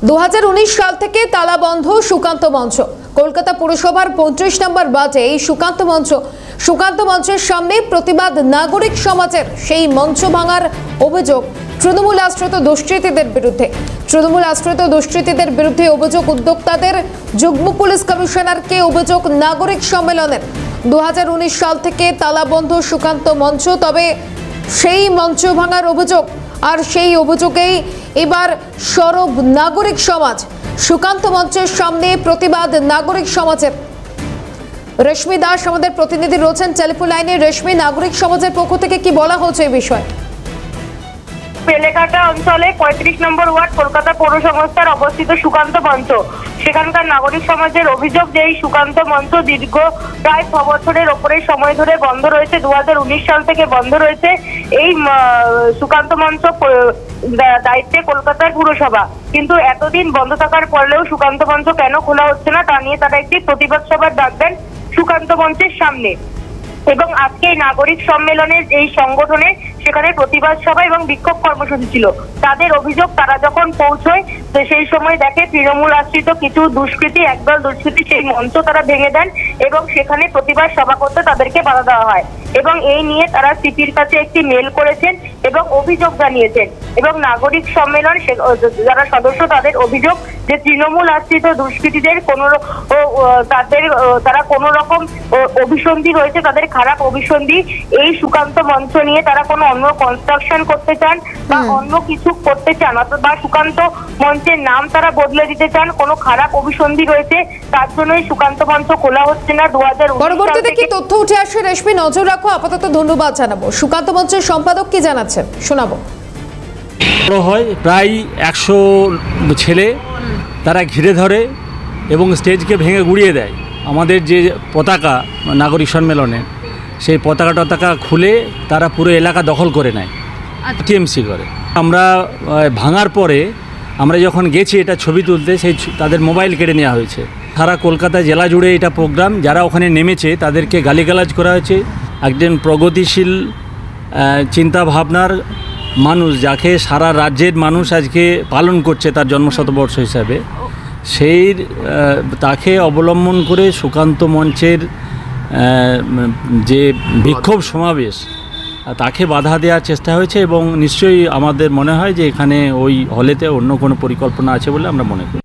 2019 সাল থেকে তালাবন্ধ সুকান্ত মঞ্চ। কলকাতা পুরসভার 35 নম্বর ওয়ার্ডে এই সুকান্ত মঞ্চের সামনে প্রতিবাদ নাগরিক সমাজের। সেই মঞ্চ ভাঙার অভিযোগ তৃণমূল আশ্রিত দুষ্কৃতীদের বিরুদ্ধে অভিযোগ উদ্যোক্তাদের। যুগ্ম পুলিশ কমিশনারকে অভিযোগ নাগরিক সম্মেলনের। 2019 সাল থেকে তালাবন্ধ সুকান্ত মঞ্চ, তবে সেই মঞ্চ ভাঙার অভিযোগ, আর সেই অভিযোগেই এবার সরব নাগরিক সমাজ। সুকান্ত মঞ্চের সামনে প্রতিবাদ নাগরিক সমাজের। রেশমি দাস আমাদের প্রতিনিধি রয়েছেন টেলিফোন লাইনে। রেশমি, নাগরিক সমাজের পক্ষ থেকে কি বলা হচ্ছে এই বিষয়ে? বেলেঘাটা অঞ্চলে 35 নম্বর ওয়ার্ড কলকাতা পৌর সংস্থার অবস্থিত সুকান্ত মঞ্চ, সেখানকার নাগরিক সমাজের অভিযোগ যে এই সুকান্ত মঞ্চ দীর্ঘ প্রায় 6 বছরের ওপরে সময় ধরে বন্ধ রয়েছে। 2019 সাল থেকে বন্ধ রয়েছে। এই সুকান্ত মঞ্চ দায়িত্বে কলকাতার পুরসভা, কিন্তু এতদিন বন্ধ থাকার পরেও সুকান্ত মঞ্চ কেন খোলা হচ্ছে না তা নিয়ে তারা একটি প্রতিবাদ সভার ডাক দেন সুকান্ত মঞ্চের সামনে। এবং আজকে নাগরিক সম্মেলনের এই সংগঠনে সেখানে প্রতিবাদ সভা এবং বিক্ষোভ কর্মসূচি ছিল। তাদের অভিযোগ, তারা যখন পৌঁছয় তো সেই সময় দেখে তৃণমূল আশ্রিত কিছু একদল দুষ্কৃতী সেই মঞ্চ তারা ভেঙে দেন এবং সেখানে প্রতিবাদ সভা করতে তাদেরকে বাধা দেওয়া হয়। এবং এই নিয়ে তারা সিপির কাছে একটি মেল করেছেন এবং অভিযোগ জানিয়েছেন। এবং নাগরিক সম্মেলন যারা সদস্য তাদের অভিযোগ যে তৃণমূল আশ্রিত দুষ্কৃতীদের তারা কোনো রকম অভিসন্ধি রয়েছে, তাদের খারাপ অভিসন্ধি। এই সুকান্ত মঞ্চ নিয়ে তারা কোনো অন্য কনস্ট্রাকশন করতে চান বা অন্য কিছু করতে চান, বা সুকান্ত মঞ্চের নাম তারা বদলে দিতে চান। কোনো খারাপ অভিসন্ধি রয়েছে, তার জন্যই সুকান্ত মঞ্চ খোলা হচ্ছে না। 2019 পরবর্তীতে কি তথ্য উঠে আসে রেশমি, নজর রাখো। আপাতত ধন্যবাদ জানাবো। সুকান্ত মঞ্চের সম্পাদক কি জানাচ্ছেন শোনাবো। হয় প্রায় 100 ছেলে তারা ঘিরে ধরে এবং স্টেজকে ভেঙে গুড়িয়ে দেয়। আমাদের যে পতাকা নাগরিক সম্মেলনে, সেই পতাকা খুলে তারা পুরো এলাকা দখল করে নেয়, টিএমসি করে। আমরা ভাঙার পরে আমরা যখন গেছি এটা ছবি তুলতে, তাদের মোবাইল কেড়ে নেওয়া হয়েছে। সারা কলকাতা জেলা জুড়ে এটা প্রোগ্রাম, যারা ওখানে নেমেছে তাদেরকে গালিগালাজ করা হয়েছে। একজন প্রগতিশীল চিন্তা ভাবনার মানুষ, যাকে সারা রাজ্যের মানুষ আজকে পালন করছে তার জন্মশতবর্ষ হিসাবে, তাকে অবলম্বন করে সুকান্ত মঞ্চের যে বিক্ষোভ সমাবেশ তাকে বাধা দেওয়ার চেষ্টা হয়েছে। এবং নিশ্চয়ই আমাদের মনে হয় যে এখানে ওই হলেতে অন্য কোনো পরিকল্পনা আছে বলে আমরা মনে করি।